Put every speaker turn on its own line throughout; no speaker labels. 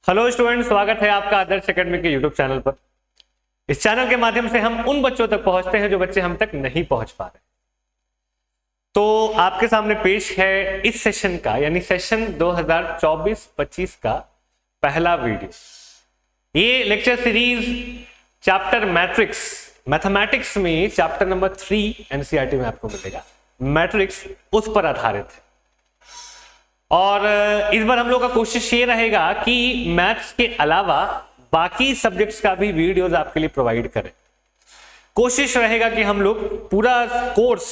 Hello student, स्वागत है आपका आदर्श एकेडमी के यूट्यूब चैनल पर। इस चैनल के माध्यम से हम उन बच्चों तक पहुंचते हैं जो बच्चे हम तक नहीं पहुंच पा रहे। तो आपके सामने पेश है इस सेशन का यानी सेशन 2024-25 का पहला वीडियो। ये lecture series chapter matrix mathematics में चैप्टर नंबर 3 एनसीईआरटी में आपको मिलेगा। मैट्रिक्स उस पर आधारित है और इस बार हम लोग का कोशिश ये रहेगा कि मैथ्स के अलावा बाकी सब्जेक्ट्स का भी वीडियोस आपके लिए प्रोवाइड करें। कोशिश रहेगा कि हम लोग पूरा कोर्स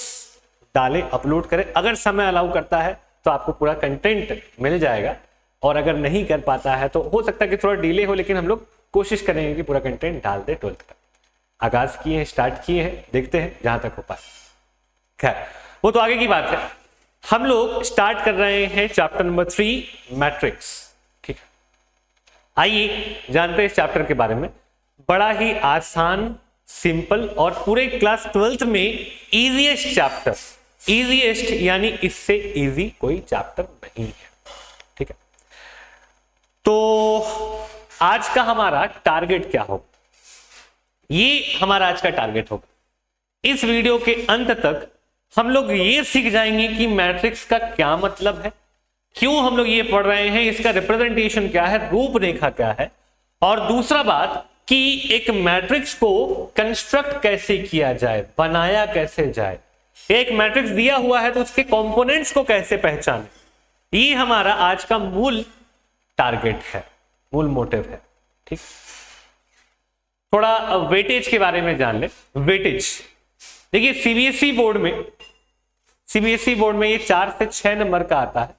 डालें, अपलोड करें। अगर समय अलाउ करता है तो आपको पूरा कंटेंट मिल जाएगा और अगर नहीं कर पाता है तो हो सकता है कि थोड़ा डिले हो, लेकिन हम लोग कोशिश करेंगे कि पूरा कंटेंट डाल दे। 12th तक आगाज किए हैं, स्टार्ट किए हैं, देखते हैं जहां तक हो पाए। खैर वो तो आगे की बात है। हम लोग स्टार्ट कर रहे हैं चैप्टर नंबर 3 मैट्रिक्स। ठीक है, आइए जानते हैं इस चैप्टर के बारे में। बड़ा ही आसान, सिंपल और पूरे क्लास 12th में इजीएस्ट चैप्टर। इजीएस्ट यानी इससे इजी कोई चैप्टर नहीं है। ठीक है, तो आज का हमारा टारगेट क्या होगा, ये हमारा आज का टारगेट होगा। इस वीडियो के अंत तक हम लोग ये सीख जाएंगे कि मैट्रिक्स का क्या मतलब है, क्यों हम लोग ये पढ़ रहे हैं, इसका रिप्रेजेंटेशन क्या है, रूपरेखा क्या है, और दूसरा बात कि एक मैट्रिक्स को कंस्ट्रक्ट कैसे किया जाए, बनाया कैसे जाए। एक मैट्रिक्स दिया हुआ है तो उसके कंपोनेंट्स को कैसे पहचाने। ये हमारा आज का मूल टारगेट है, मूल मोटिव है। ठीक, थोड़ा वेटेज के बारे में जान ले। वेटेज देखिए, सीबीएसई बोर्ड में ये 4 से 6 नंबर का आता है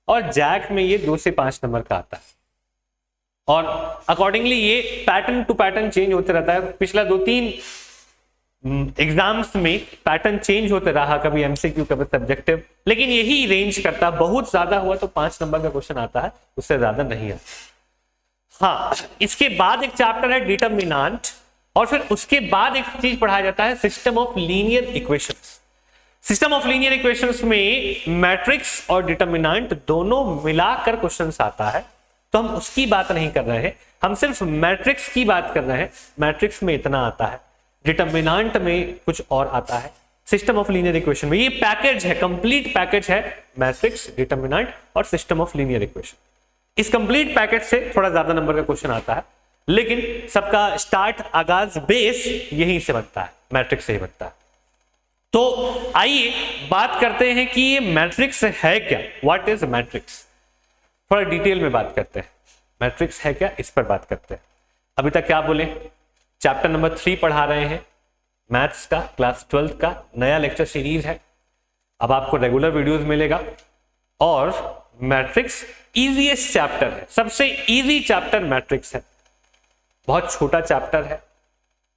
और जैक में ये 2 से 5 नंबर का आता है और अकॉर्डिंगली ये पैटर्न टू पैटर्न चेंज होते रहता है। पिछला 2-3 एग्जाम्स में पैटर्न चेंज होते रहा, कभी एमसीक्यू कभी सब्जेक्टिव, लेकिन यही रेंज करता। बहुत ज्यादा हुआ तो 5 नंबर का क्वेश्चन आता है, उससे ज्यादा नहीं आता। हाँ, इसके बाद एक चैप्टर है डिटरमिनेंट और फिर उसके बाद एक चीज पढ़ाया जाता है system of linear equations. System of linear equations में मैट्रिक्स और डिटरमिनेंट दोनों मिलाकर क्वेश्चंस आता है, तो हम उसकी बात नहीं कर रहे हैं, हम सिर्फ मैट्रिक्स की बात कर रहे हैं। मैट्रिक्स में इतना आता है, डिटरमिनेंट में कुछ और आता है, सिस्टम ऑफ लीनियर इक्वेशन में ये पैकेज है, कंप्लीट पैकेज है मैट्रिक्स, डिटरमिनेंट और सिस्टम ऑफ लीनियर इक्वेशन। इस कंप्लीट पैकेज से थोड़ा ज्यादा नंबर का क्वेश्चन आता है, लेकिन सबका स्टार्ट, आगाज, बेस यहीं से बनता है, मैट्रिक्स से ही बनता है। तो आइए बात करते हैं कि ये मैट्रिक्स है क्या, व्हाट इज मैट्रिक्स। थोड़ा डिटेल में बात करते हैं, मैट्रिक्स है क्या, इस पर बात करते हैं। अभी तक क्या बोले, चैप्टर नंबर 3 पढ़ा रहे हैं मैथ्स का, क्लास 12th का नया लेक्चर सीरीज है। अब आपको रेगुलर वीडियोस मिलेगा और मैट्रिक्स इजीएस्ट चैप्टर है, सबसे इजी चैप्टर मैट्रिक्स है। बहुत छोटा चैप्टर है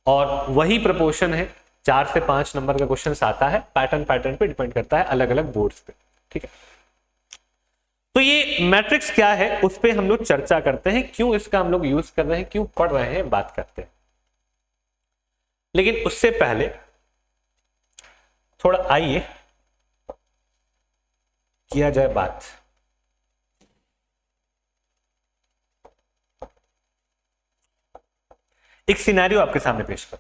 और वही प्रोपोर्शन है, 4 से 5 नंबर का क्वेश्चन आता है। पैटर्न पे डिपेंड करता है, अलग अलग बोर्ड्स पे। ठीक है, तो ये मैट्रिक्स क्या है उस पे हम लोग चर्चा करते हैं, क्यों इसका हम लोग यूज कर रहे हैं, क्यों पढ़ रहे हैं, बात करते हैं। लेकिन उससे पहले थोड़ा आइए किया जाए बात। एक सिनेरियो आपके सामने पेश कर।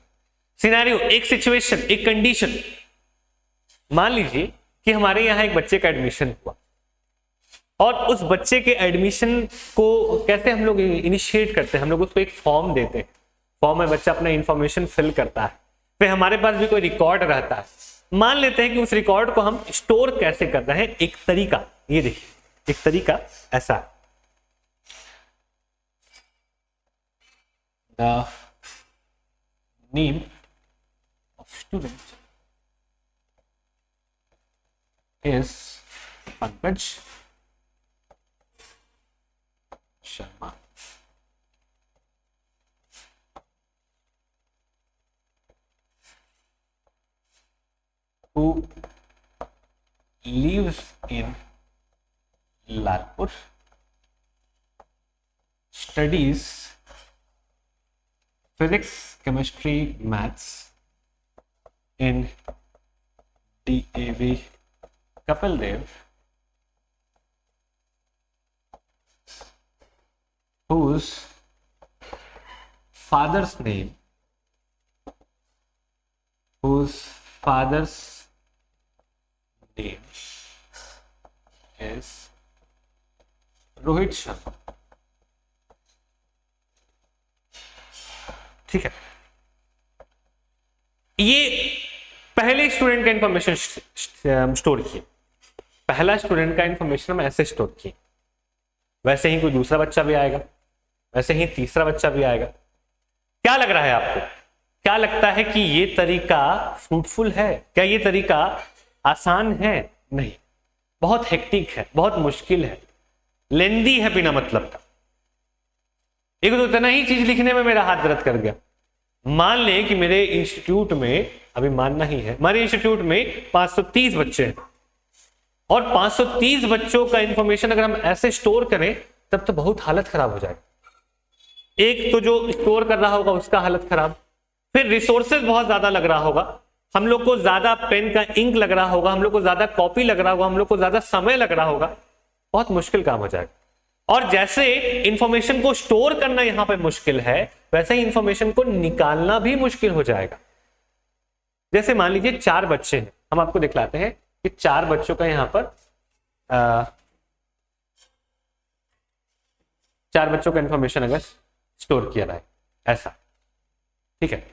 सिनेरियो, एक सिचुएशन, एक कंडीशन। मान लीजिए कि हमारे यहां एक बच्चे का एडमिशन हुआ और उस बच्चे के एडमिशन को कैसे हम लोग इनिशिएट करते हैं, हम लोग उसको एक फॉर्म देते हैं। फॉर्म में बच्चा अपना इंफॉर्मेशन फिल करता है, फिर हमारे पास भी कोई रिकॉर्ड रहता है। मान लेते हैं कि उस रिकॉर्ड को हम स्टोर कैसे कर रहे हैं। एक तरीका, ये देखिए, एक तरीका ऐसा है। name of student is Pankaj Sharma. Who lives in Lalpur, studies physics, chemistry, maths in DAV Kapil Dev whose father's name is Rohit Sharma. ठीक है, ये पहले स्टूडेंट का इंफॉर्मेशन स्टोर किए, पहला स्टूडेंट का इंफॉर्मेशन हम ऐसे स्टोर किए, वैसे ही कोई दूसरा बच्चा भी आएगा, वैसे ही तीसरा बच्चा भी आएगा। क्या लग रहा है आपको, क्या लगता है कि ये तरीका फ्रूटफुल है? क्या ये तरीका आसान है? नहीं, बहुत हेक्टिक है, बहुत मुश्किल है, लेंदी है बिना मतलब का। एक तो इतना ही चीज लिखने में मेरा हाथ दर्द कर गया। मान लें कि मेरे इंस्टीट्यूट में, अभी मानना ही है, हमारे इंस्टीट्यूट में 530 बच्चे हैं और 530 बच्चों का इंफॉर्मेशन अगर हम ऐसे स्टोर करें तब तो बहुत हालत खराब हो जाएगी। एक तो जो स्टोर कर रहा होगा उसका हालत खराब, फिर रिसोर्सेज बहुत ज्यादा लग रहा होगा, हम लोग को ज्यादा पेन का इंक लग रहा होगा, हम लोग को ज्यादा कॉपी लग रहा होगा, हम लोग को ज्यादा समय लग रहा होगा, बहुत मुश्किल काम हो जाएगा। और जैसे इंफॉर्मेशन को स्टोर करना यहां पे मुश्किल है, वैसे ही इंफॉर्मेशन को निकालना भी मुश्किल हो जाएगा। जैसे मान लीजिए 4 बच्चे हैं, हम आपको दिखलाते हैं कि 4 बच्चों का यहां पर 4 बच्चों का इंफॉर्मेशन अगर स्टोर किया जाए ऐसा, ठीक है।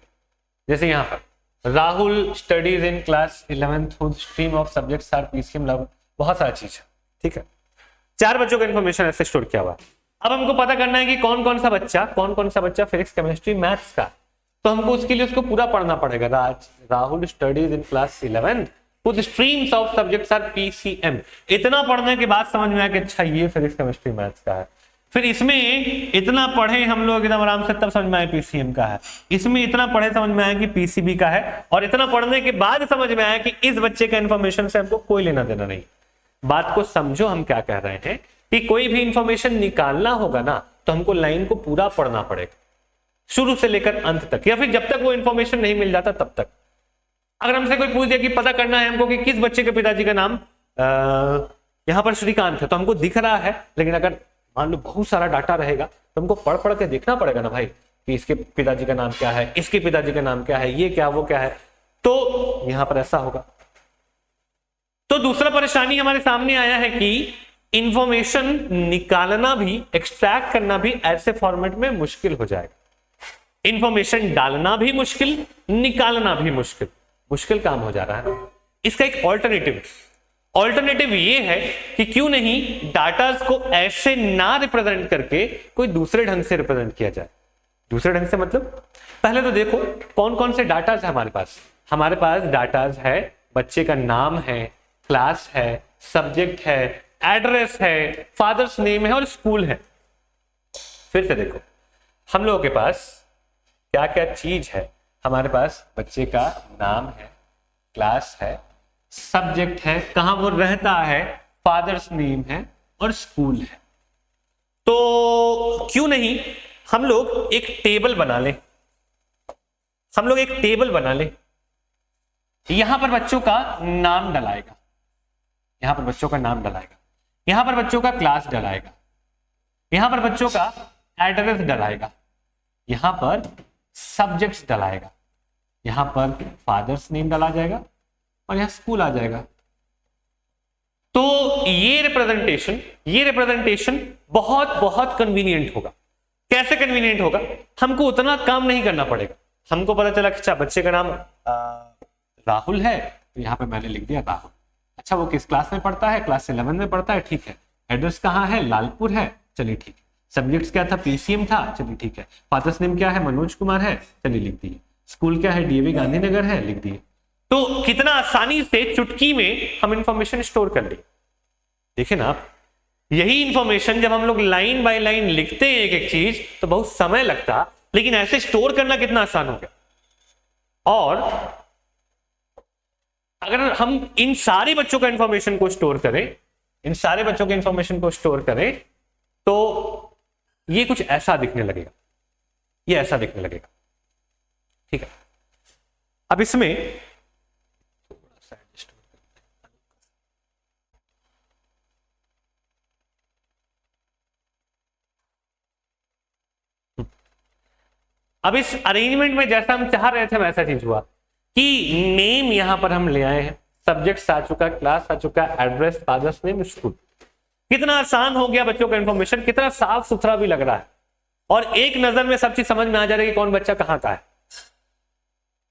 जैसे यहां पर Rahul studies in class 11th stream of subjects are PCM लव, बहुत सारी चीज है, ठीक है। 4 बच्चों का इंफॉर्मेशन ऐसे स्टोर किया हुआ। अब हमको पता करना है कि कौन कौन सा बच्चा फिजिक्स केमिस्ट्री मैथ्स का, तो हमको उसके लिए उसको पूरा पढ़ना पड़ेगा। Rahul studies in class 11th with streams of subjects are PCM. इतना पढ़ने के बाद समझ में आया कि अच्छा ये फिजिक्स केमिस्ट्री मैथ्स का है। फिर इसमें इतना पढ़े हम लोग एकदम आराम से, तब समझ में आया पीसीएम का है। इसमें इतना पढ़े समझ में आया कि पीसीबी का है, और इतना पढ़ने के बाद समझ में आया कि इस बच्चे का इंफॉर्मेशन से हमको कोई लेना देना नहीं। बात को समझो, हम क्या कह रहे हैं कि कोई भी इंफॉर्मेशन निकालना होगा ना तो हमको लाइन को पूरा पढ़ना पड़ेगा, शुरू से लेकर अंत तक, या फिर जब तक वो इंफॉर्मेशन नहीं मिल जाता तब तक। अगर हमसे कोई पूछ दिया कि पता करना है हमको कि किस बच्चे के पिताजी का नाम यहां पर श्रीकांत है, तो हमको दिख रहा है, लेकिन अगर मान लो बहुत सारा डाटा रहेगा तो हमको पढ़ पढ़ के देखना पड़ेगा ना भाई कि इसके पिताजी का नाम क्या है, इसके पिताजी का नाम क्या है, ये क्या वो क्या है। तो यहां पर ऐसा होगा। तो दूसरा परेशानी हमारे सामने आया है कि इंफॉर्मेशन निकालना भी, एक्सट्रैक्ट करना भी ऐसे फॉर्मेट में मुश्किल हो जाएगा। इंफॉर्मेशन डालना भी मुश्किल, निकालना भी मुश्किल, मुश्किल काम हो जा रहा है। इसका एक ऑल्टरनेटिव ये है कि क्यों नहीं डाटास को ऐसे ना रिप्रेजेंट करके कोई दूसरे ढंग से रिप्रेजेंट किया जाए। दूसरे ढंग से मतलब, पहले तो देखो कौन कौन से डाटास है हमारे पास। हमारे पास डाटास है, बच्चे का नाम है, क्लास है, सब्जेक्ट है, एड्रेस है, फादर्स नेम है और स्कूल है। फिर से देखो हम लोगों के पास क्या क्या चीज है। हमारे पास बच्चे का नाम है, क्लास है, सब्जेक्ट है, कहां वो रहता है, फादर्स नेम है और स्कूल है। तो क्यों नहीं हम लोग एक टेबल बना लें, यहां पर बच्चों का नाम डलाएगा, यहां पर बच्चों का नाम डलाएगा, यहां पर बच्चों का क्लास डलाएगा, यहां पर बच्चों का एड्रेस डलाएगा, यहां पर सब्जेक्ट्स डलाएगा, यहां पर फादर्स नेम डला जाएगा और यहां स्कूल आ जाएगा। तो ये रिप्रेजेंटेशन बहुत बहुत कन्वीनियंट होगा। कैसे कन्वीनियंट होगा? हमको उतना काम नहीं करना पड़ेगा। हमको पता चला कि अच्छा बच्चे का नाम राहुल है, तो यहां पे मैंने लिख दिया राहुल। अच्छा वो किस क्लास में पढ़ता है? क्लास 11 में पढ़ता है, ठीक है। एड्रेस कहाँ है? लालपुर है, चलिए ठीक है। सब्जेक्ट्स क्या था? पीसीएम था, चलिए ठीक है। फादर्स नेम क्या है? मनोज कुमार है, चलिए लिख दिए। स्कूल क्या है? डीएवी गांधीनगर है, लिख दिए। तो कितना आसानी से चुटकी में हम इंफॉर्मेशन स्टोर कर लिए। देखिए ना आप, यही इंफॉर्मेशन जब हम लोग लाइन बाय लाइन लिखते हैं एक एक चीज तो बहुत समय लगता, लेकिन ऐसे स्टोर करना कितना आसान हो गया। और अगर हम इन सारे बच्चों का इंफॉर्मेशन को स्टोर करें, तो ये कुछ ऐसा दिखने लगेगा, ये ऐसा दिखने लगेगा, ठीक है। अब इसमें अब इस अरेंजमेंट में जैसा हम चाह रहे थे वैसा चीज हुआ कि नेम यहां पर हम ले आए हैं, सब्जेक्ट आ चुका, क्लास आ चुका, एड्रेस, फादर्स नेम, स्कूल। कितना आसान हो गया बच्चों का इंफॉर्मेशन, कितना साफ सुथरा भी लग रहा है, और एक नजर में सब चीज समझ में आ जा रही है कि कौन बच्चा कहां का है।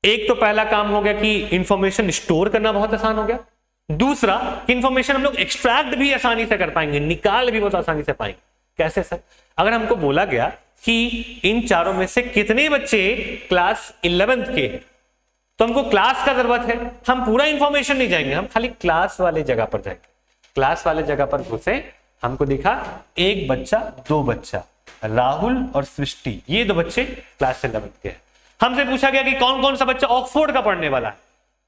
एक तो पहला काम हो गया कि इंफॉर्मेशन स्टोर करना बहुत आसान हो गया। दूसरा कि इंफॉर्मेशन हम लोग एक्सट्रैक्ट भी आसानी से कर पाएंगे, निकाल भी बहुत आसानी से पाएंगे। कैसे सर? अगर हमको बोला गया कि इन चारों में से कितने बच्चे क्लास 11th के, तो हमको क्लास का जरूरत है। हम पूरा इंफॉर्मेशन नहीं जाएंगे, हम खाली क्लास वाले जगह पर जाएंगे। क्लास वाले जगह पर घुसे, हमको दिखा एक बच्चा, दो बच्चा, राहुल और सृष्टि, ये दो बच्चे क्लास 11th के हैं। हमसे पूछा गया कि कौन कौन सा बच्चा ऑक्सफोर्ड का पढ़ने वाला है,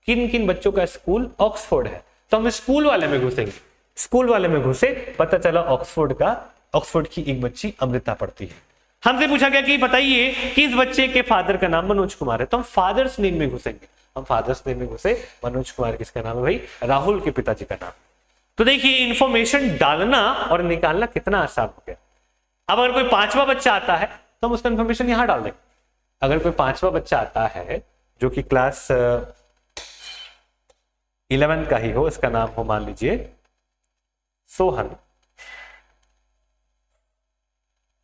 किन किन बच्चों का स्कूल ऑक्सफोर्ड है, तो हम स्कूल वाले में घुसेंगे। स्कूल वाले में घुसे, पता चला ऑक्सफोर्ड की एक बच्ची अमृता पढ़ती है। हमसे पूछा गया कि बताइए किस बच्चे के फादर का नाम मनोज कुमार है, तो हम फादर्स नेम में घुसेंगे। हम फादर्स नेम में घुसे, मनोज कुमार किसका नाम है भाई? राहुल के पिताजी का नाम। तो देखिए इंफॉर्मेशन डालना और निकालना कितना आसान हो गया। अब अगर कोई पांचवा बच्चा आता है तो हम उसका इंफॉर्मेशन यहां डाल देंगे। अगर कोई पांचवा बच्चा आता है जो कि क्लास 11 का ही हो, इसका नाम हो मान लीजिए सोहन,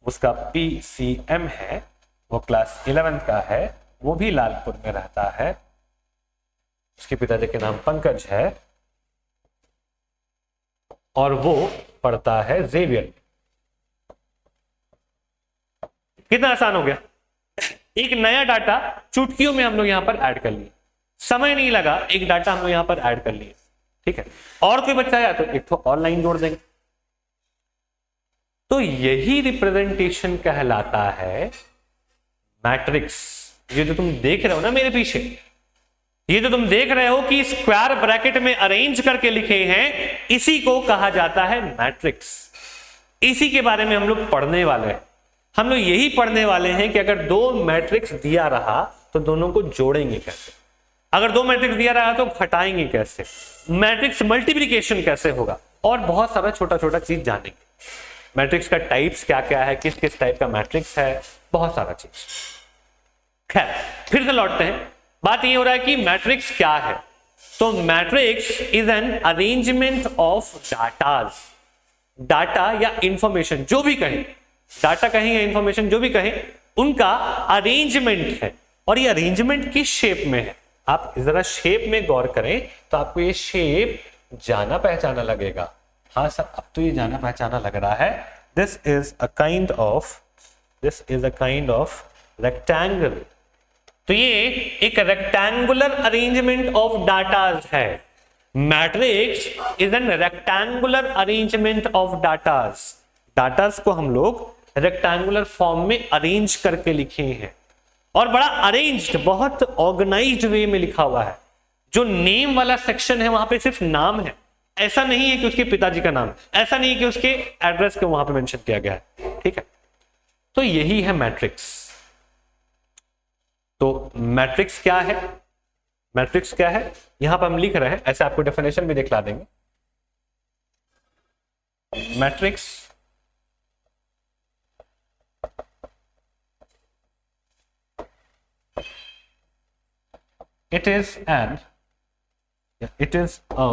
उसका PCM है, वो क्लास 11 का है, वो भी लालपुर में रहता है, उसके पिताजी के नाम पंकज है और वो पढ़ता है जेवियर। कितना आसान हो गया। एक नया डाटा चुटकियों में हम लोग यहां पर ऐड कर लिए, समय नहीं लगा, एक डाटा हम लोग यहां पर ऐड कर लिए। ठीक है, और कोई बच्चा आया तो एक तो और लाइन जोड़ देंगे। तो यही रिप्रेजेंटेशन कहलाता है मैट्रिक्स। ये जो तुम देख रहे हो ना मेरे पीछे, ये जो तुम देख रहे हो कि स्क्वायर ब्रैकेट में अरेंज करके लिखे हैं, इसी को कहा जाता है मैट्रिक्स। इसी के बारे में हम लोग पढ़ने वाले हैं। हम लोग यही पढ़ने वाले हैं कि अगर दो मैट्रिक्स दिया रहा तो दोनों को जोड़ेंगे कैसे, अगर दो मैट्रिक्स दिया रहा तो घटाएंगे कैसे, मैट्रिक्स मल्टीप्लिकेशन कैसे होगा, और बहुत सारा छोटा छोटा चीज जानेंगे। मैट्रिक्स का टाइप्स क्या क्या है, किस किस टाइप का मैट्रिक्स है, बहुत सारा चीज। खैर फिर से लौटते हैं, बात ये हो रहा है कि मैट्रिक्स क्या है। तो matrix is an arrangement of datas, data या इंफॉर्मेशन जो भी कहें, डाटा कहें या इंफॉर्मेशन जो भी कहें, उनका अरेंजमेंट है, और ये अरेंजमेंट किस शेप में है। आप जरा शेप में गौर करें तो आपको ये शेप जाना पहचाना लगेगा। हाँ सर अब तो ये जाना पहचाना लग रहा है। This is a kind of rectangle. तो ये एक रेक्टेंगुलर अरेंजमेंट ऑफ डाटाज है। Matrix is N rectangular arrangement of datas. Datas को हम लोग रेक्टेंगुलर फॉर्म में अरेंज करके लिखे हैं, और बड़ा अरेंज्ड, बहुत ऑर्गेनाइज्ड वे में लिखा हुआ है। जो नेम वाला सेक्शन है वहां पे सिर्फ नाम है, ऐसा नहीं है कि उसके पिताजी का नाम, ऐसा नहीं है कि उसके एड्रेस को वहां पे मेंशन किया गया है। ठीक है, तो यही है मैट्रिक्स। तो मैट्रिक्स क्या है, मैट्रिक्स क्या है यहां पर हम लिख रहे हैं, ऐसे आपको डेफिनेशन भी दिखला देंगे। Matrix it is a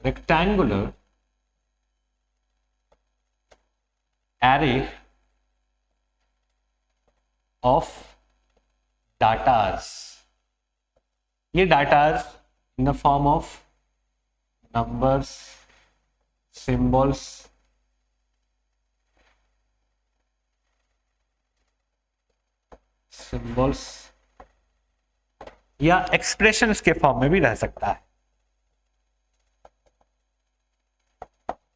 rectangular array of datas. ये datas in the form of numbers, symbols, या एक्सप्रेशंस के फॉर्म में भी रह सकता है।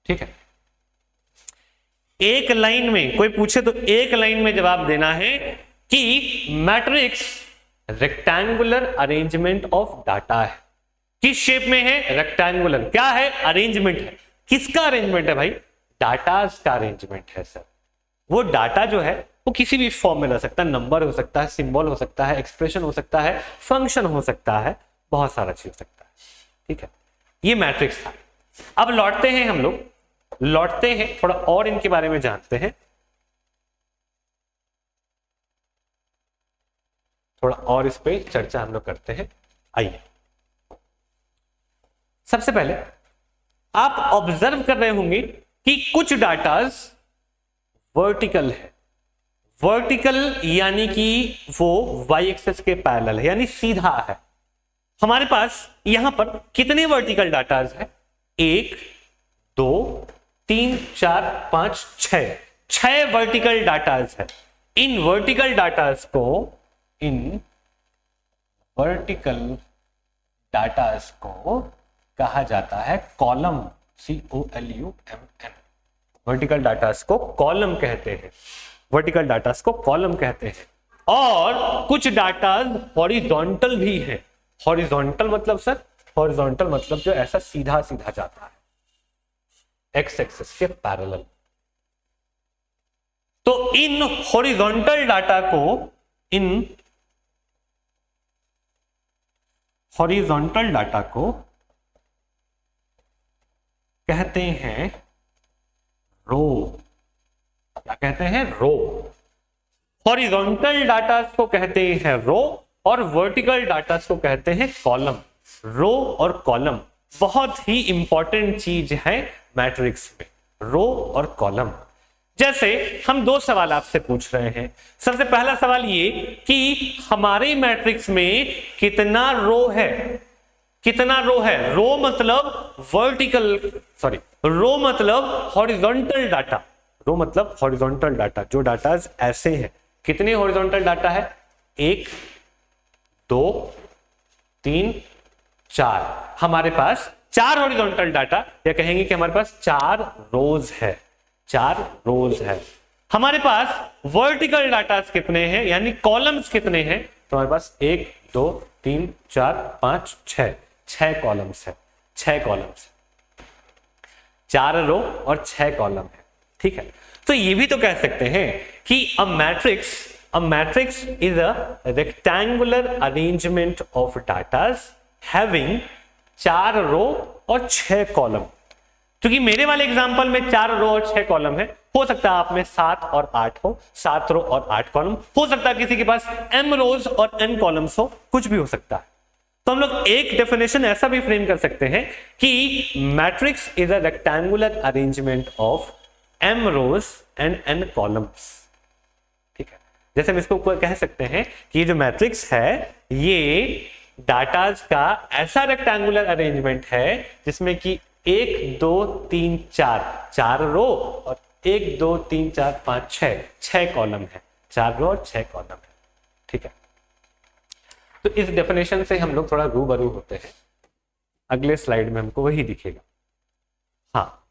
ठीक है, एक लाइन में कोई पूछे तो एक लाइन में जवाब देना है कि matrix rectangular arrangement of data है। किस शेप में है? रेक्टेंगुलर। क्या है? अरेंजमेंट है। किसका अरेंजमेंट है भाई? डाटाज का अरेंजमेंट है सर। वो डाटा जो है वो किसी भी फॉर्म में रह सकता है, नंबर हो सकता है, सिंबल हो सकता है, एक्सप्रेशन हो सकता है, फंक्शन हो सकता है, बहुत सारा चीज हो सकता है। ठीक है, ये मैट्रिक्स था। अब लौटते हैं, हम लोग लौटते हैं, थोड़ा और इनके बारे में जानते हैं। थोड़ा और इस पे चर्चा हम लोग करते हैं। आइए, सबसे पहले आप ऑब्जर्व कर रहे होंगे कि कुछ डाटाज वर्टिकल है। वर्टिकल यानी कि वो वाई एक्सेस के पैरेलल है, यानी सीधा है। हमारे पास यहां पर कितने वर्टिकल डाटाज है? 1 2 3 4 5 6 वर्टिकल डाटाज है। इन वर्टिकल डाटाज को कहा जाता है कॉलम, COLUMN। वर्टिकल डाटास को कॉलम कहते हैं, वर्टिकल डाटास को कॉलम कहते हैं। और कुछ डाटास हॉरिजॉन्टल भी है। हॉरिजॉन्टल मतलब सर, हॉरिजॉन्टल मतलब जो ऐसा सीधा सीधा जाता है, एक्स एक्सिस के पैरेलल। तो इन हॉरिजॉन्टल डाटा को, इन हॉरिजॉन्टल डाटा को कहते हैं रो। क्या कहते हैं? रो। हॉरिजॉन्टल डाटा को कहते हैं रो और वर्टिकल डाटा को कहते हैं कॉलम। रो और कॉलम बहुत ही इंपॉर्टेंट चीज है मैट्रिक्स में, रो और कॉलम। जैसे हम दो सवाल आपसे पूछ रहे हैं। सबसे पहला सवाल ये कि हमारे मैट्रिक्स में कितना रो है? कितना रो है? रो मतलब वर्टिकल, सॉरी, रो मतलब हॉरिजॉन्टल डाटा। रो मतलब हॉरिजॉन्टल डाटा, जो डाटा ऐसे हैं। कितने हॉरिजॉन्टल डाटा है? 1 2 3 4। हमारे पास 4 हॉरिजॉन्टल डाटा, या कहेंगे कि हमारे पास 4 रोज है, 4 रोज है। हमारे पास वर्टिकल डाटा कितने हैं, यानी कॉलम्स कितने हैं? तो हमारे पास 1 2 3 4 5 6 कॉलम्स है, 6 कॉलम्स, 4 रो और 6 कॉलम है। ठीक है, तो ये भी तो कह सकते हैं कि a matrix is a rectangular arrangement of datas having 4 रो और 6 कॉलम। क्योंकि मेरे वाले एग्जांपल में 4 रो और 6 कॉलम है, हो सकता है आप में 7 और 8 हो, 7 रो और 8 कॉलम हो सकता है, किसी के पास m रोज और n कॉलम्स हो, कुछ भी हो सकता है। तो हम लोग एक डेफिनेशन ऐसा भी फ्रेम कर सकते हैं कि matrix is a rectangular arrangement of m rows and n columns. ठीक है, जैसे हम इसको कह सकते हैं कि ये जो मैट्रिक्स है ये डाटाज का ऐसा रेक्टेंगुलर अरेंजमेंट है जिसमें कि 1 2 3 4 रो और 1 2 3 4 5 6 कॉलम है, 4 रो और 6 कॉलम है। ठीक है, तो इस डेफिनेशन से हम लोग थोड़ा रूबरू होते हैं। अगले स्लाइड में हमको वही दिखेगा। हाँ,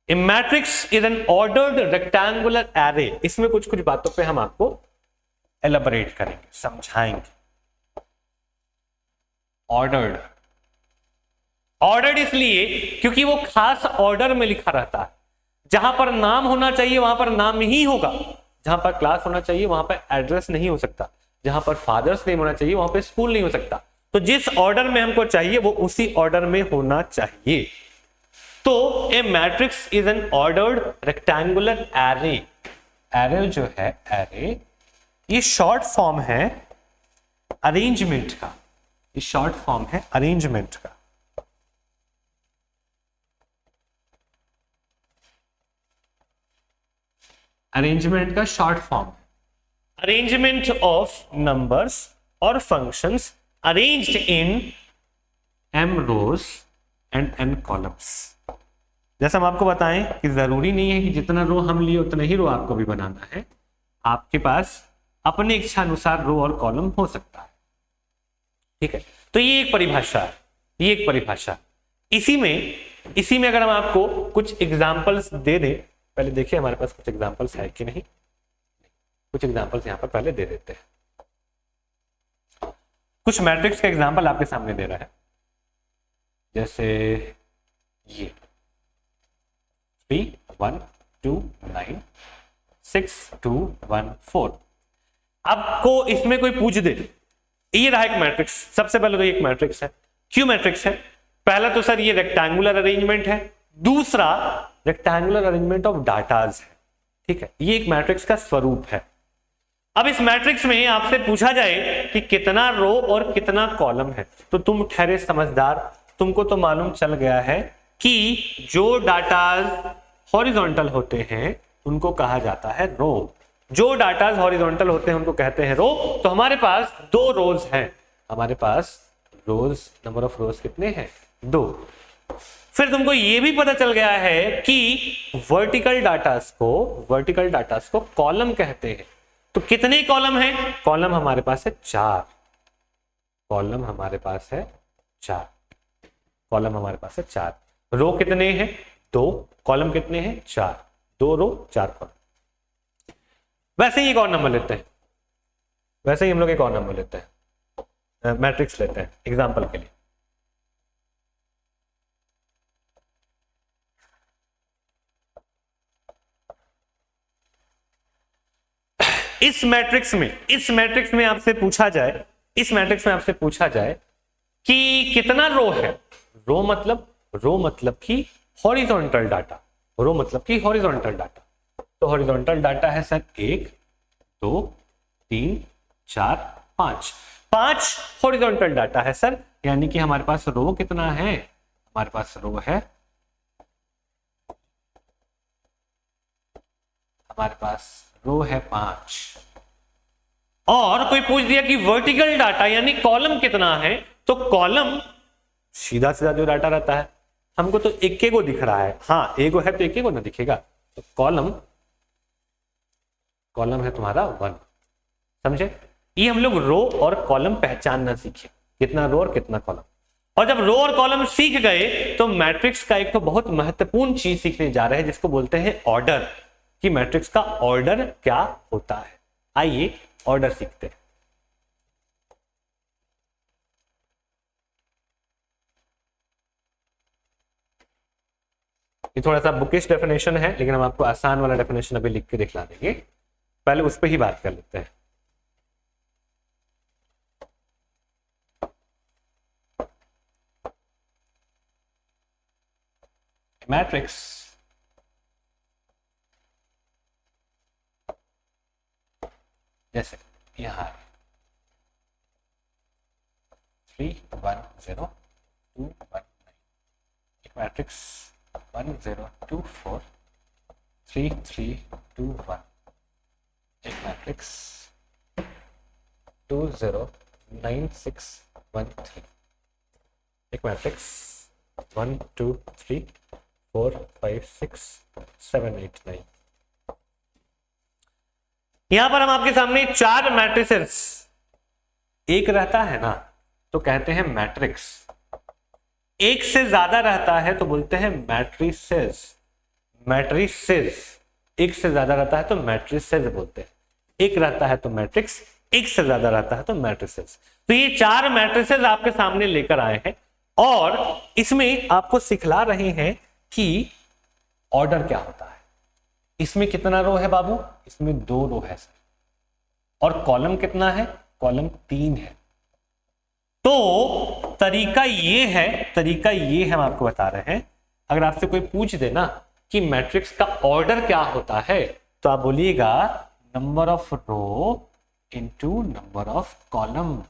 a matrix is an ordered rectangular array. इसमें कुछ कुछ बातों पे हम आपको एलाबोरेट करेंगे, समझाएंगे। ऑर्डर्ड इसलिए क्योंकि वो खास ऑर्डर में लिखा रहता है। जहां पर नाम होना चाहिए वहां पर नाम ही होगा, जहां पर क्लास होना चाहिए वहां पर एड्रेस नहीं हो सकता, जहां पर फादर्स नेम होना चाहिए वहां पे स्कूल नहीं हो सकता। तो जिस ऑर्डर में हमको चाहिए वो उसी ऑर्डर में होना चाहिए। तो a matrix is an ordered rectangular array. Array जो है, एरे ये शॉर्ट फॉर्म है अरेंजमेंट का, ये शॉर्ट फॉर्म है अरेंजमेंट का। अरेंजमेंट का short form, arrangement of numbers और functions arranged in m rows and n columns. जैसा हम आपको बताएं कि जरूरी नहीं है कि जितना रो हम लिए उतना ही रो आपको भी बनाना है। आपके पास अपने इच्छा अनुसार रो और कॉलम हो सकता है। ठीक है, तो ये एक परिभाषा है, ये एक परिभाषा। इसी में अगर हम आपको कुछ एग्जांपल्स दे दें, पहले देखिए हमारे पास कुछ एग्जांपल्स है कि नहीं। कुछ एग्जांपल्स यहां पर पहले दे देते हैं। कुछ मैट्रिक्स का एग्जांपल आपके सामने दे रहा है, जैसे ये 3 1 2 9 6 2 1 4। आपको इसमें कोई पूछ दे, ये रहा एक मैट्रिक्स। सबसे पहले तो ये एक मैट्रिक्स है। क्यों मैट्रिक्स है? पहला तो सर ये रेक्टेंगुलर अरेंजमेंट है, दूसरा रेक्टेंगुलर अरेंजमेंट ऑफ डाटाज है। ठीक है, ये एक मैट्रिक्स का स्वरूप है। अब इस मैट्रिक्स में आपसे पूछा जाए कि कितना रो और कितना कॉलम है, तो तुम ठहरे समझदार, तुमको तो मालूम चल गया है कि जो डाटाज हॉरिजॉन्टल होते हैं उनको कहा जाता है रो। जो डाटाज हॉरिजॉन्टल होते हैं उनको कहते हैं रो। तो हमारे पास 2 रोज हैं, हमारे पास रोज, नंबर ऑफ रोज कितने हैं? 2। फिर तुमको यह भी पता चल गया है कि वर्टिकल डाटास को कॉलम कहते हैं। तो कितने कॉलम हैं? कॉलम हमारे पास है 4। कॉलम हमारे पास है 4। कॉलम हमारे पास है 4। रो कितने हैं? 2। कॉलम कितने हैं? 4। 2 रो 4 कॉलम। वैसे ही एक और नंबर लेते हैं, वैसे ही हम लोग एक और नंबर लेते हैं, मैट्रिक्स लेते हैं एग्जांपल के लिए। इस मैट्रिक्स में आपसे पूछा जाए, कि कितना रो है? रो मतलब कि हॉरिजॉन्टल डाटा। तो हॉरिजॉन्टल डाटा है सर 1 2 3 4 5। 5 हॉरिजॉन्टल डाटा है सर, यानी कि हमारे पास रो कितना है? हमारे पास रो है, हमारे पास रो है 5। और कोई पूछ दिया कि वर्टिकल डाटा यानी कॉलम कितना है, तो कॉलम सीधा जो डाटा रहता है, हमको तो एक को दिख रहा है, हाँ एगो है तो एक को ना दिखेगा, तो कॉलम है तुम्हारा 1। समझे? ये हम लोग रो और कॉलम पहचानना सीखे, कितना रो और कितना कॉलम। और जब रो और कॉलम सीख गए तो मैट्रिक्स का एक तो बहुत महत्वपूर्ण चीज सीखने जा रहे हैं जिसको बोलते हैं ऑर्डर, कि मैट्रिक्स का ऑर्डर क्या होता है। आइए ऑर्डर सीखते हैं। ये थोड़ा सा बुकिश डेफिनेशन है, लेकिन हम आपको आसान वाला डेफिनेशन अभी लिख के दिखला देंगे, पहले उस पर ही बात कर लेते हैं। मैट्रिक्स जैसे यहां 3 1 0 2 1 9, एक मैट्रिक्स 1 0 2 4 3 3 2 1, एक मैट्रिक्स 2 0 9 6 1 3, एक मैट्रिक्स 1 2 3 4 5 6 7 8 9। यहां पर हम आपके सामने 4 मैट्रिसेस, एक रहता है ना तो कहते हैं मैट्रिक्स, एक से ज्यादा रहता है तो बोलते हैं मैट्रिसेस। एक से ज्यादा रहता है तो मैट्रिसेस बोलते हैं, एक रहता है तो मैट्रिक्स, एक से ज्यादा रहता है तो मैट्रिसेस। तो ये 4 मैट्रिसेस आपके सामने लेकर आए हैं और इसमें आपको सिखला रहे हैं कि ऑर्डर क्या होता है। इसमें कितना रो है बाबू? इसमें 2 रो है सर। और कॉलम कितना है? कॉलम 3 है। तो तरीका ये है, हम आपको बता रहे हैं। अगर आपसे कोई पूछ दे ना कि मैट्रिक्स का ऑर्डर क्या होता है, तो आप बोलिएगा number of row into number of column.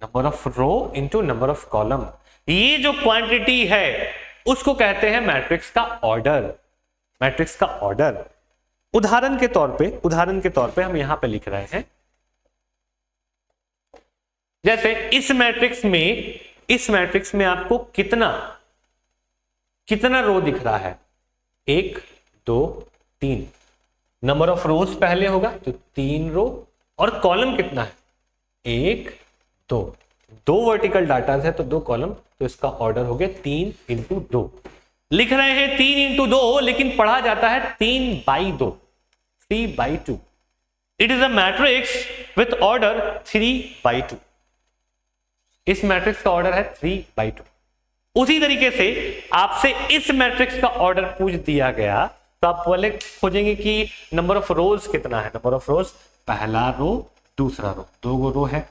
Number of row into number of column, ये जो क्वांटिटी है उसको कहते हैं मैट्रिक्स का ऑर्डर। मैट्रिक्स का ऑर्डर उदाहरण के तौर पे हम यहां पे लिख रहे हैं, जैसे इस मैट्रिक्स में आपको कितना रो दिख रहा है? 1 2 3। नंबर ऑफ रोज पहले होगा तो 3 रो, और कॉलम कितना है? 1 2 वर्टिकल डाटा है तो 2 कॉलम, तो इसका ऑर्डर हो गया 3 इंटू 2। लिख रहे हैं 3 इंटू 2, लेकिन पढ़ा जाता है 3/2, 3/2। It is a matrix with order 3/2। इस मैट्रिक्स का ऑर्डर है 3/2। उसी तरीके से आपसे इस मैट्रिक्स का ऑर्डर पूछ दिया गया तो आप पहले खोजेंगे कि नंबर ऑफ रोज कितना है। नंबर ऑफ रोज, पहला रो दूसरा रो, 2 रो है,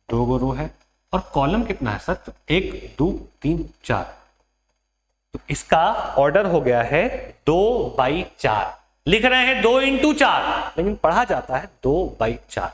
2 रो है, और कॉलम कितना है सर? तो 1 2 3 4। तो इसका ऑर्डर हो गया है 2/4। लिख रहे हैं 2x4, लेकिन पढ़ा जाता है 2/4,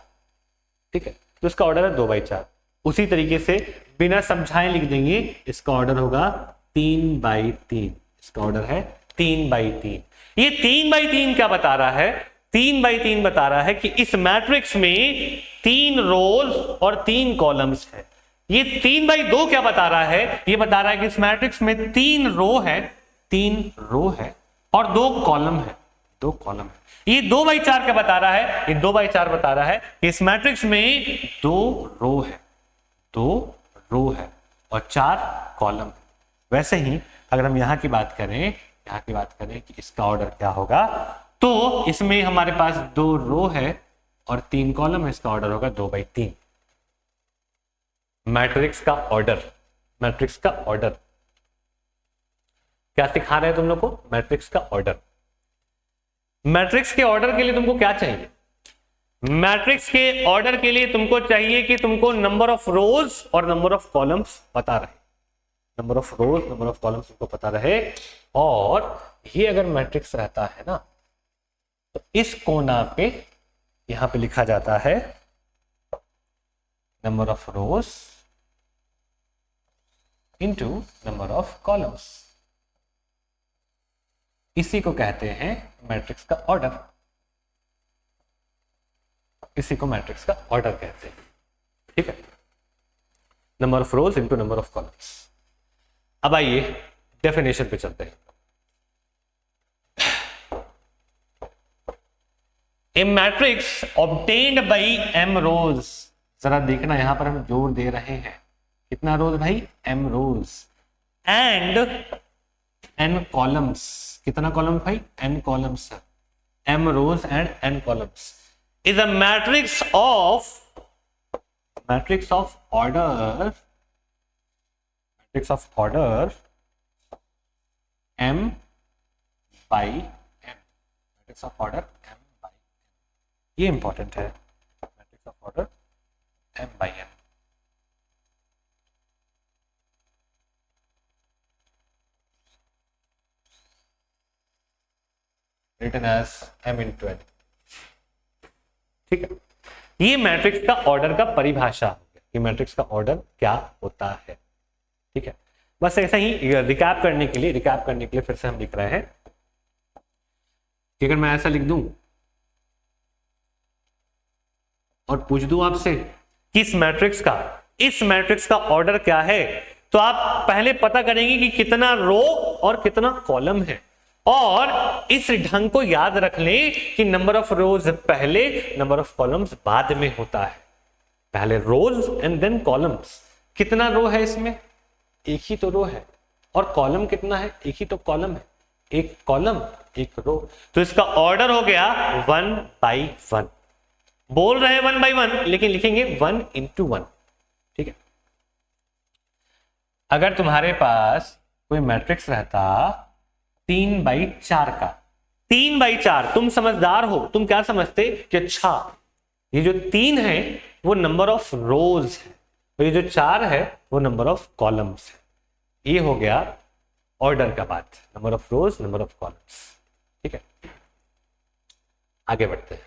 ठीक है, तो इसका ऑर्डर है 2/4। उसी तरीके से बिना समझाए लिख देंगे, इसका ऑर्डर होगा 3/3, इसका ऑर्डर है 3/3। ये 3/3 क्या बता रहा है? 3/3 बता रहा है कि इस मैट्रिक्स में 3 रोज और 3 कॉलम्स है। ये 3/2 क्या बता रहा है? ये बता रहा है कि इस मैट्रिक्स में 3 रो है, 3 रो है और 2 कॉलम है, 2 कॉलम है। ये 2/4 क्या बता रहा है? ये 2/4 बता रहा है कि इस मैट्रिक्स में 2 रो है, 2 रो है और 4 कॉलम है। वैसे ही अगर हम यहां की बात करें, कि इसका ऑर्डर क्या होगा, तो इसमें हमारे पास 2 रो है और 3 कॉलम है, इसका ऑर्डर होगा 2/3। मैट्रिक्स का ऑर्डर, मैट्रिक्स का ऑर्डर क्या सिखा रहे हैं तुम लोग को? मैट्रिक्स का ऑर्डर। मैट्रिक्स के ऑर्डर के लिए तुमको क्या चाहिए? मैट्रिक्स के ऑर्डर के लिए तुमको चाहिए कि तुमको नंबर ऑफ रोज और नंबर ऑफ कॉलम्स पता रहे, number of rose, number of columns तुमको पता रहे। और ये अगर मैट्रिक्स रहता है ना, तो इस कोना पे यहां पे लिखा जाता है number of rose into number of columns. इसी को कहते हैं मैट्रिक्स का ऑर्डर, इसी को मैट्रिक्स का ऑर्डर कहते हैं, ठीक है, number of rose into number of columns. अब आइए डेफिनेशन पे चलते हैं। ए मैट्रिक्स ऑब्टेन्ड बाई m रोज, जरा देखना यहां पर हम जोर दे रहे हैं, कितना रोज भाई? m rows and n columns. कितना कॉलम भाई? n columns, m rows and n columns is a matrix of order, matrix of order m by n, matrix of order m by n, ये important है, matrix of order m by n। written as m into n, ठीक है। ये matrix का order का परिभाषा हो गया कि मैट्रिक्स का ऑर्डर क्या होता है, ठीक है। बस ऐसा ही रिकैप करने के लिए फिर से हम लिख रहे हैं कि अगर मैं ऐसा लिख दूं और पूछ दूं आपसे कि इस मैट्रिक्स का ऑर्डर क्या है, तो आप पहले पता करेंगे कि कितना रो और कितना कॉलम है, और इस ढंग को याद रख लें कि नंबर ऑफ रोज पहले, नंबर ऑफ कॉलम्स बाद में होता है। पहले रोज एंड देन कॉलम्स। कितना रो है इसमें? एक ही तो रो है। और कॉलम कितना है? एक ही तो कॉलम है, एक कॉलम एक रो। तो इसका ऑर्डर हो गया 1/1। बोल रहे हैं 1/1, लेकिन लिखेंगे 1 into 1, ठीक है। अगर तुम्हारे पास कोई मैट्रिक्स रहता 3/4 का, 3/4, तुम समझदार हो, तुम क्या समझते कि अच्छा ये जो 3 है वो नंबर ऑफ रोज है, और ये जो 4 है वो नंबर ऑफ कॉलम्स है। ये हो गया ऑर्डर का बात, number of rose, number of columns, ठीक है। आगे बढ़ते हैं।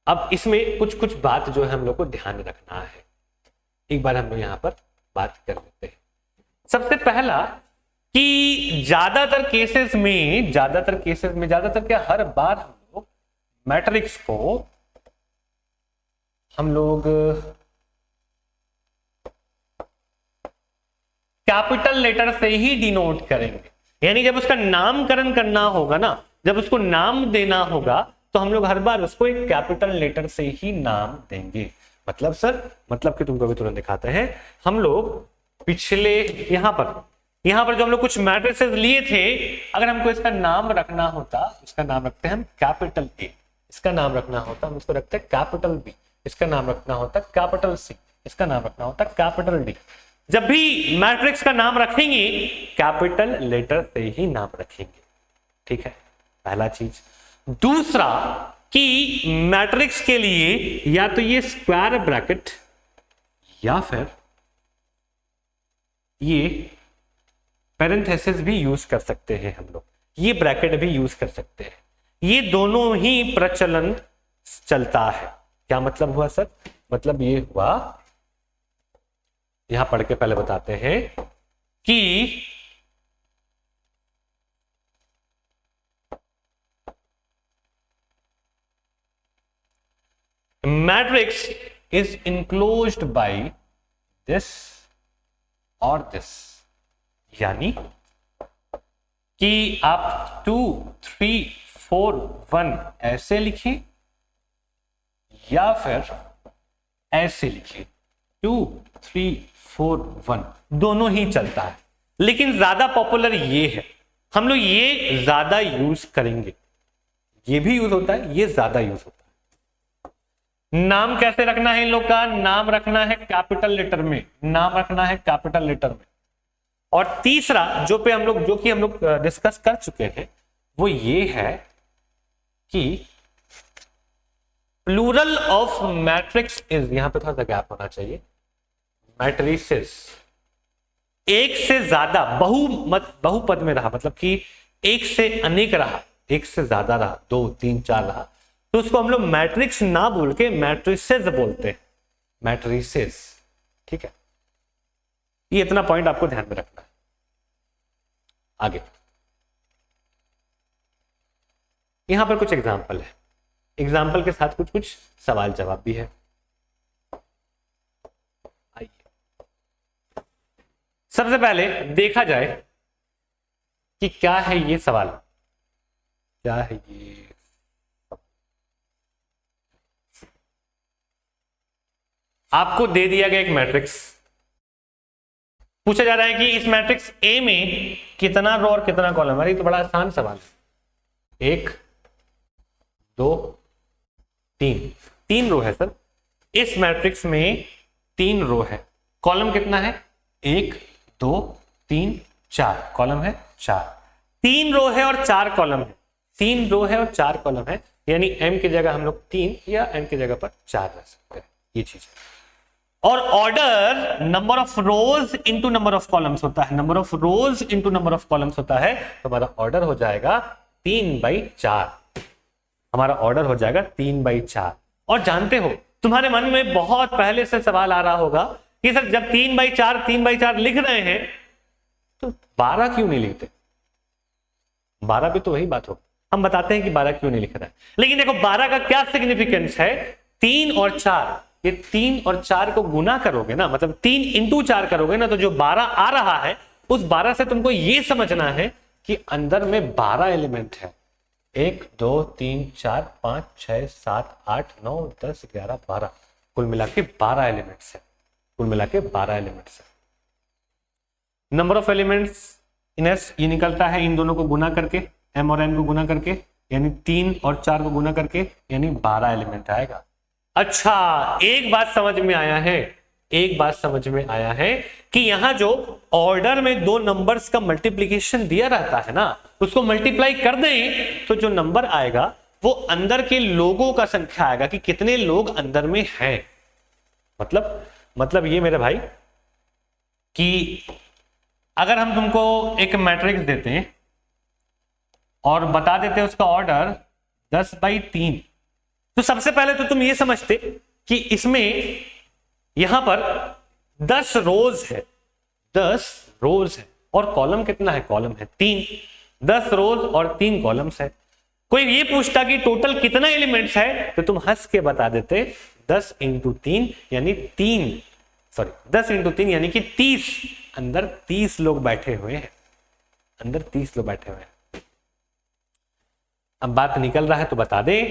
अब इसमें कुछ कुछ बात जो है हम लोग को ध्यान रखना है, एक बार हम लोग यहां पर बात कर लेते हैं। सबसे पहला कि ज्यादातर केसेस में ज्यादातर क्या, हर बार हम लोग मैट्रिक्स को हम लोग कैपिटल लेटर से ही डिनोट करेंगे। यानी जब उसका नामकरण करना होगा ना, जब उसको नाम देना होगा, तो हम लोग हर बार उसको एक कैपिटल लेटर से ही नाम देंगे। मतलब सर, मतलब कि तुमको भी तुरंत दिखाते हैं। हम लोग पिछले यहां पर जो हम लोग कुछ मैट्रिसेस लिए थे, अगर हमको इसका नाम रखना होता, इसका नाम रखते हैं हम कैपिटल ए, इसका नाम रखना होता हम इसको रखते हैं कैपिटल बी, इसका नाम रखना होता कैपिटल सी, इसका नाम रखना होता कैपिटल डी। जब भी मैट्रिक्स का नाम रखेंगे कैपिटल लेटर से ही नाम रखेंगे, ठीक है, पहला चीज। दूसरा कि मैट्रिक्स के लिए या तो ये स्क्वायर ब्रैकेट या फिर ये पैरेंथेसिस भी यूज कर सकते हैं हम लोग। ये ब्रैकेट भी यूज कर सकते हैं। ये दोनों ही प्रचलन चलता है। क्या मतलब हुआ सर? मतलब ये हुआ, यहां पढ़ के पहले बताते हैं कि matrix is enclosed by this और दिस, यानी कि आप 2 3 4 1 ऐसे लिखें या फिर ऐसे लिखें, 2 3 4 1 दोनों ही चलता है। लेकिन ज्यादा पॉपुलर ये है, हम लोग ये ज्यादा यूज करेंगे। ये भी यूज होता है, ये ज्यादा यूज होता है। नाम कैसे रखना है इन लोग का? नाम रखना है कैपिटल लेटर में, नाम रखना है कैपिटल लेटर में। और तीसरा जो कि हम लोग डिस्कस कर चुके हैं वो ये है कि प्लूरल ऑफ मैट्रिक्स इज, यहां पे थोड़ा सा गैप होना चाहिए, मैट्रिसेस एक से ज्यादा बहुपद में रहा, मतलब कि एक से अनेक रहा, एक से ज्यादा रहा, 2 3 4 रहा, तो उसको हम लोग मैट्रिक्स ना बोल के मैट्रिसेस बोलते हैं, मैट्रिसेस। ठीक है, ये इतना पॉइंट आपको ध्यान में रखना है। आगे यहां पर कुछ एग्जाम्पल है, एग्जाम्पल के साथ कुछ कुछ सवाल जवाब भी है। आइए सबसे पहले देखा जाए कि क्या है ये सवाल, क्या है ये। आपको दे दिया गया एक मैट्रिक्स, पूछा जा रहा है कि इस मैट्रिक्स ए में कितना रो और कितना कॉलम। अरे तो बड़ा आसान सवाल है। 1 2 3, 3 रो है सर। इस मैट्रिक्स में 3 रो है, कॉलम कितना है? 1 2 3 4, कॉलम है 4। 3 रो है और 4 कॉलम है, 3 रो है और 4 कॉलम है, यानी m की जगह हम लोग 3 या n की जगह पर 4 रख सकते हैं, ये चीज है। और order number of rose into number of columns होता है, number of rose into number of columns होता है, तो हमारा ऑर्डर हो जाएगा 3/4, हमारा ऑर्डर हो जाएगा 3/4। और जानते हो तुम्हारे मन में बहुत पहले से सवाल आ रहा होगा कि सर जब 3/4 लिख रहे हैं तो 12 क्यों नहीं लिखते? 12 भी तो वही बात हो, हम बताते हैं कि 12 क्यों नहीं लिख रहा है। लेकिन देखो 12 का क्या सिग्निफिकेंस है, 3 और 4, ये 3 और 4 को गुना करोगे ना, मतलब 3 इंटू 4 करोगे ना, तो जो 12 आ रहा है उस 12 से तुमको ये समझना है कि अंदर में 12 एलिमेंट है। 1 2 3 4 5 6 7 8 9 10 11 12, कुल मिला के 12 एलिमेंट्स है, कुल मिला के 12 एलिमेंट्स है। Number of elements in S ये निकलता है इन दोनों को गुना करके, m और n को गुना करके, यानी 3 और 4 को गुना करके, यानी 12 एलिमेंट आएगा। अच्छा, एक बात समझ में आया है, एक बात समझ में आया है कि यहां जो ऑर्डर में 2 नंबर्स का मल्टीप्लीकेशन दिया रहता है ना, उसको मल्टीप्लाई कर दें तो जो नंबर आएगा वो अंदर के लोगों का संख्या आएगा कि कितने लोग अंदर में हैं। मतलब ये मेरे भाई कि अगर हम तुमको एक मैट्रिक्स देते हैं और बता देते हैं उसका ऑर्डर 10/3, तो सबसे पहले तो तुम ये समझते कि इसमें यहां पर 10 रोज है, 10 रोज है, और कॉलम कितना है? कॉलम है 3, 10 रोज और 3 कॉलम्स है। कोई ये पूछता कि टोटल कितना एलिमेंट्स है, तो तुम हंस के बता देते 10 × 3 यानी 10 × 3 यानी कि 30, अंदर 30 लोग बैठे हुए हैं, अंदर 30 लोग बैठे हुए हैं। अब बात निकल रहा है तो बता दे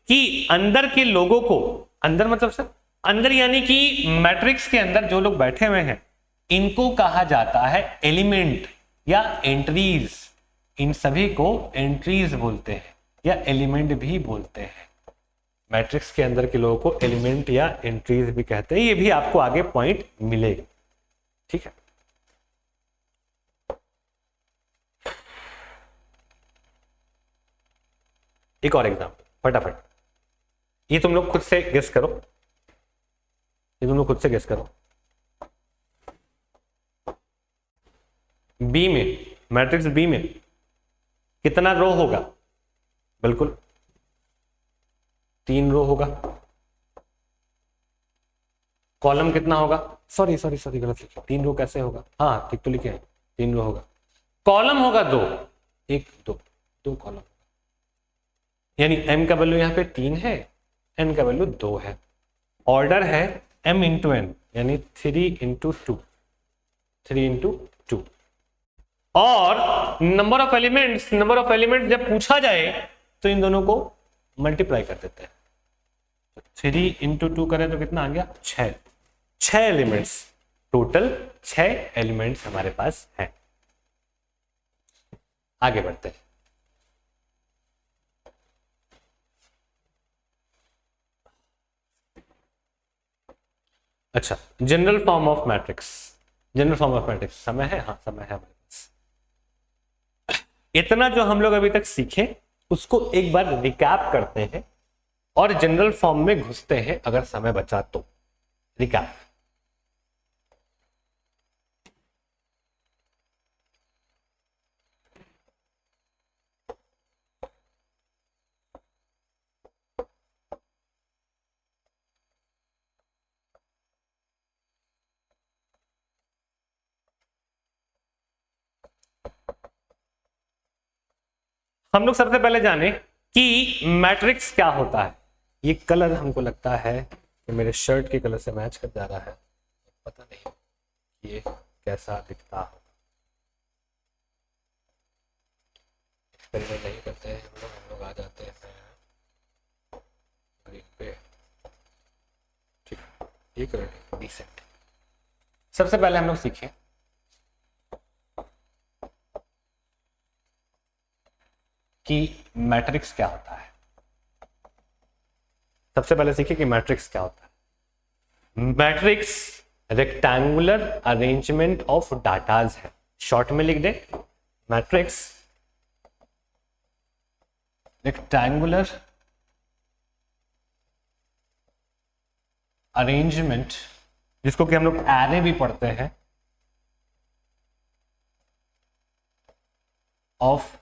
कि अंदर के लोगों को, अंदर मतलब सर अंदर यानी कि मैट्रिक्स के अंदर जो लोग बैठे हुए हैं इनको कहा जाता है एलिमेंट या एंट्रीज। इन सभी को एंट्रीज बोलते हैं या एलिमेंट भी बोलते हैं। मैट्रिक्स के अंदर के लोगों को एलिमेंट या एंट्रीज भी कहते हैं, ये भी आपको आगे पॉइंट मिलेगा। ठीक है, एक और एग्जांपल फटाफट, ये तुम लोग खुद से गेस करो, ये तुम लोग खुद से गेस करो। बी में, मैट्रिक्स बी में कितना रो होगा? बिल्कुल 3 रो होगा। कॉलम कितना होगा? सॉरी गलत लिखा, 3 रो कैसे होगा? हाँ ठीक तो लिखे हैं, 3 रो होगा। कॉलम होगा 2, 1 2 कॉलम, यानी m का वैल्यू यहाँ पे 3 है, n का वैल्यू 2 है। ऑर्डर है m इंटू n, यानी 3 इंटू 2, 3 इंटू 2। और नंबर ऑफ एलिमेंट्स जब पूछा जाए तो इन दोनों को मल्टीप्लाई कर देते हैं। 3 इंटू 2 करें तो कितना आ गया? 6 एलिमेंट्स, टोटल 6 एलिमेंट्स हमारे पास हैं। आगे बढ़ते हैं। अच्छा, जनरल फॉर्म ऑफ मैट्रिक्स। समय है? हाँ समय है हमारे पास। इतना जो हम लोग अभी तक सीखे उसको एक बार रिकैप करते हैं और जनरल फॉर्म में घुसते हैं अगर समय बचा तो। रिकैप। हम लोग सबसे पहले जाने कि मैट्रिक्स क्या होता है। ये कलर हमको लगता है कि मेरे शर्ट के कलर से मैच कर जा रहा है, पता नहीं ये कैसा दिखता है। एक्सपेरिमेंट नहीं करते हैं हम लोग आ जाते हैं ग्रीन पे। ठीक, ये कलर डिसेंट। सबसे पहले हम लोग सीखें कि मैट्रिक्स क्या होता है। सबसे पहले सीखिए कि मैट्रिक्स क्या होता है। Matrix rectangular arrangement of datas है। शॉर्ट में लिख दे, मैट्रिक्स रेक्टेंगुलर अरेंजमेंट, जिसको कि हम लोग एरे भी पढ़ते हैं, ऑफ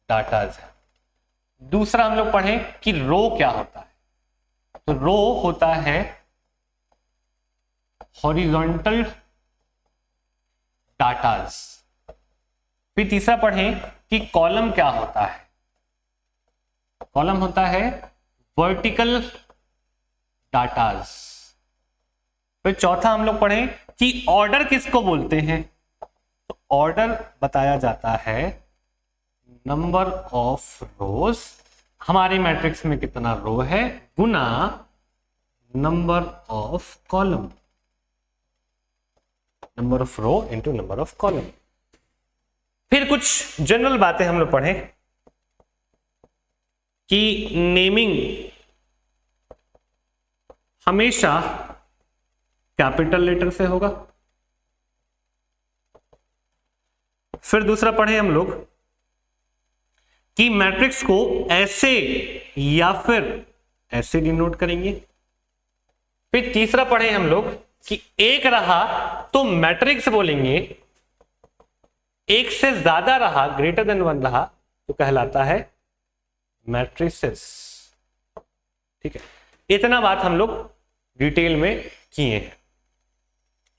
डाटाज है। दूसरा हम लोग पढ़ें कि रो क्या होता है। तो रो होता है हॉरिजॉन्टल डाटाज। फिर तीसरा पढ़ें कि कॉलम क्या होता है। कॉलम होता है वर्टिकल डाटाज। फिर चौथा हम लोग पढ़ें कि ऑर्डर किसको बोलते हैं। तो ऑर्डर बताया जाता है नंबर ऑफ रोज, हमारी मैट्रिक्स में कितना रो है, गुना number of column, number of row into number of column. फिर कुछ जनरल बातें हम लोग पढ़ें कि नेमिंग हमेशा कैपिटल लेटर से होगा। फिर दूसरा पढ़े हम लोग कि मैट्रिक्स को ऐसे या फिर ऐसे डिनोट करेंगे। फिर तीसरा पढ़े हम लोग कि एक रहा तो मैट्रिक्स बोलेंगे, एक से ज्यादा रहा, ग्रेटर देन 1 रहा तो कहलाता है मैट्रिसेस। ठीक है, इतना बात हम लोग डिटेल में किए हैं,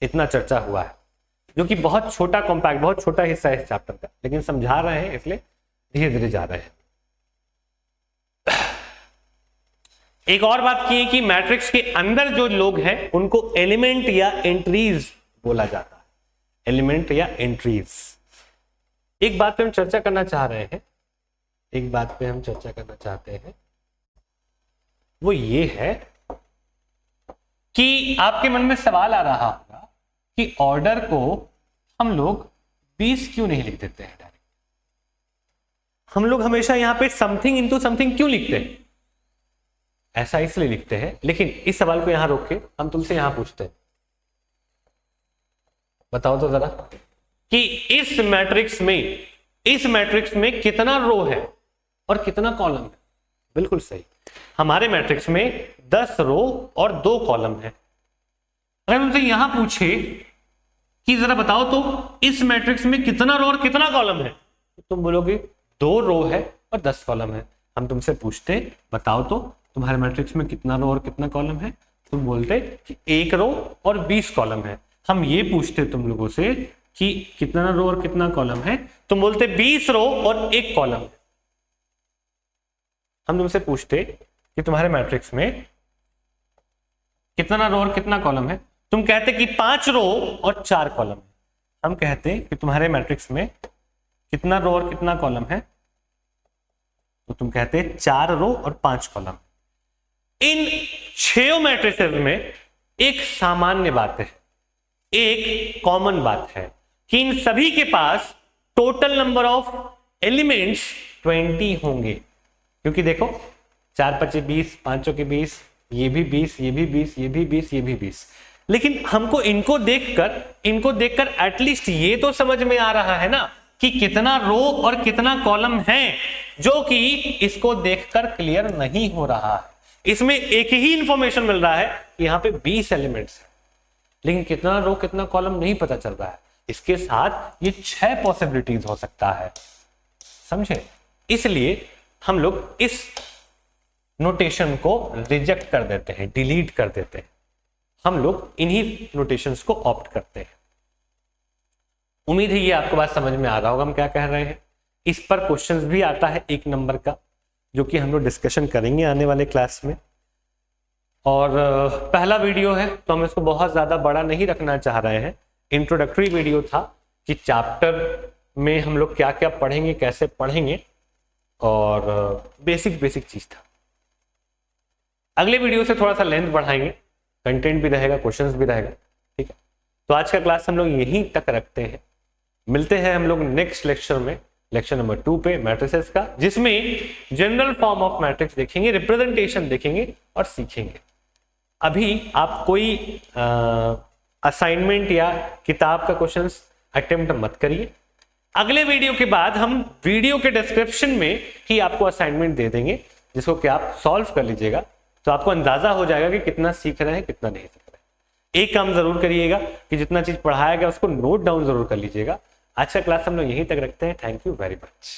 इतना चर्चा हुआ है, जो कि बहुत छोटा कॉम्पैक्ट, बहुत छोटा हिस्सा है इस चैप्टर का, लेकिन समझा रहे हैं इसलिए धीरे धीरे जा रहे हैं। एक और बात की है कि मैट्रिक्स के अंदर जो लोग हैं उनको एलिमेंट या एंट्रीज बोला जाता है। एलिमेंट या एंट्रीज। एक बात पे हम चर्चा करना चाह रहे हैं, एक बात पे हम चर्चा करना चाहते हैं, वो ये है कि आपके मन में सवाल आ रहा होगा कि ऑर्डर को हम लोग 20 क्यों नहीं लिख देते हैं डायरेक्ट। हम लोग हमेशा यहां पे समथिंग इंटू समथिंग क्यों लिखते हैं? ऐसा इसलिए लिखते हैं, लेकिन इस सवाल को यहां रोक के हम तुमसे यहां पूछते हैं, बताओ तो जरा कि इस मैट्रिक्स में कितना रो है और कितना कॉलम है। बिल्कुल सही, हमारे मैट्रिक्स में 10 रो और 2 कॉलम है। अगर उनसे यहां पूछे कि जरा बताओ तो इस मैट्रिक्स में कितना रो और कितना कॉलम है, तो तुम बोलोगे 2 रो है और 10 कॉलम है। हम तुमसे पूछते बताओ तो तुम्हारे मैट्रिक्स में कितना रो और कितना कॉलम है, तुम बोलते कि 1 रो और 20 कॉलम है। हम ये पूछते तुम लोगों से कि कितना रो और कितना कॉलम है, तुम बोलते 20 रो और 1 कॉलम है। हम तुमसे पूछते कि तुम्हारे मैट्रिक्स में कितना रो और कितना कॉलम है, तुम कहते कि 5 रो और 4 कॉलम। हम कहते कि तुम्हारे मैट्रिक्स में कितना रो और कितना कॉलम है, तो तुम कहते 4 रो और 5 कॉलम। इन 6 मैट्रिसेस में एक सामान्य बात है, एक कॉमन बात है कि इन सभी के पास टोटल नंबर ऑफ एलिमेंट्स 20 होंगे। क्योंकि देखो 4 5 20, 5 के 20, ये भी 20, ये भी 20, ये भी 20, ये भी 20। लेकिन हमको इनको देखकर एटलीस्ट ये तो समझ में आ रहा है ना कि कितना रो और कितना कॉलम है, जो कि इसको देखकर क्लियर नहीं हो रहा है। इसमें एक ही इंफॉर्मेशन मिल रहा है कि यहाँ पे 20 एलिमेंट्स है, लेकिन कितना रो कितना कॉलम नहीं पता चल रहा है। इसके साथ ये 6 पॉसिबिलिटीज हो सकता है, समझे? इसलिए हम लोग इस नोटेशन को रिजेक्ट कर देते हैं, डिलीट कर देते हैं। हम लोग इन्हीं नोटेशंस को ऑप्ट करते हैं। उम्मीद है ये आपको बात समझ में आ रहा होगा हम क्या कह रहे हैं। इस पर क्वेश्चंस भी आता है 1 नंबर का, जो कि हम लोग डिस्कशन करेंगे आने वाले क्लास में। और पहला वीडियो है तो हम इसको बहुत ज़्यादा बड़ा नहीं रखना चाह रहे हैं। इंट्रोडक्टरी वीडियो था कि चैप्टर में हम लोग क्या क्या पढ़ेंगे, कैसे पढ़ेंगे, और बेसिक चीज़ था। अगले वीडियो से थोड़ा सा लेंथ बढ़ाएंगे, कंटेंट भी रहेगा, क्वेश्चंस भी रहेगा, ठीक है। तो आज का क्लास हम लोग यहीं तक रखते हैं। मिलते हैं हम लोग नेक्स्ट लेक्चर में, लेक्चर नंबर 2 पे मैट्रिसेस का, जिसमें जनरल फॉर्म ऑफ मैट्रिक्स देखेंगे, रिप्रेजेंटेशन देखेंगे और सीखेंगे। अभी आप कोई असाइनमेंट या किताब का क्वेश्चंस अटेम्प्ट मत करिए। अगले वीडियो के बाद हम वीडियो के डिस्क्रिप्शन में ही आपको असाइनमेंट दे देंगे, जिसको कि आप सॉल्व कर लीजिएगा, तो आपको अंदाजा हो जाएगा कि कितना सीख रहे हैं कितना नहीं सीख रहे हैं। एक काम जरूर करिएगा कि जितना चीज पढ़ाया गया उसको नोट डाउन जरूर कर लीजिएगा। आज का क्लास हम लोग यहीं तक रखते हैं। Thank you very much.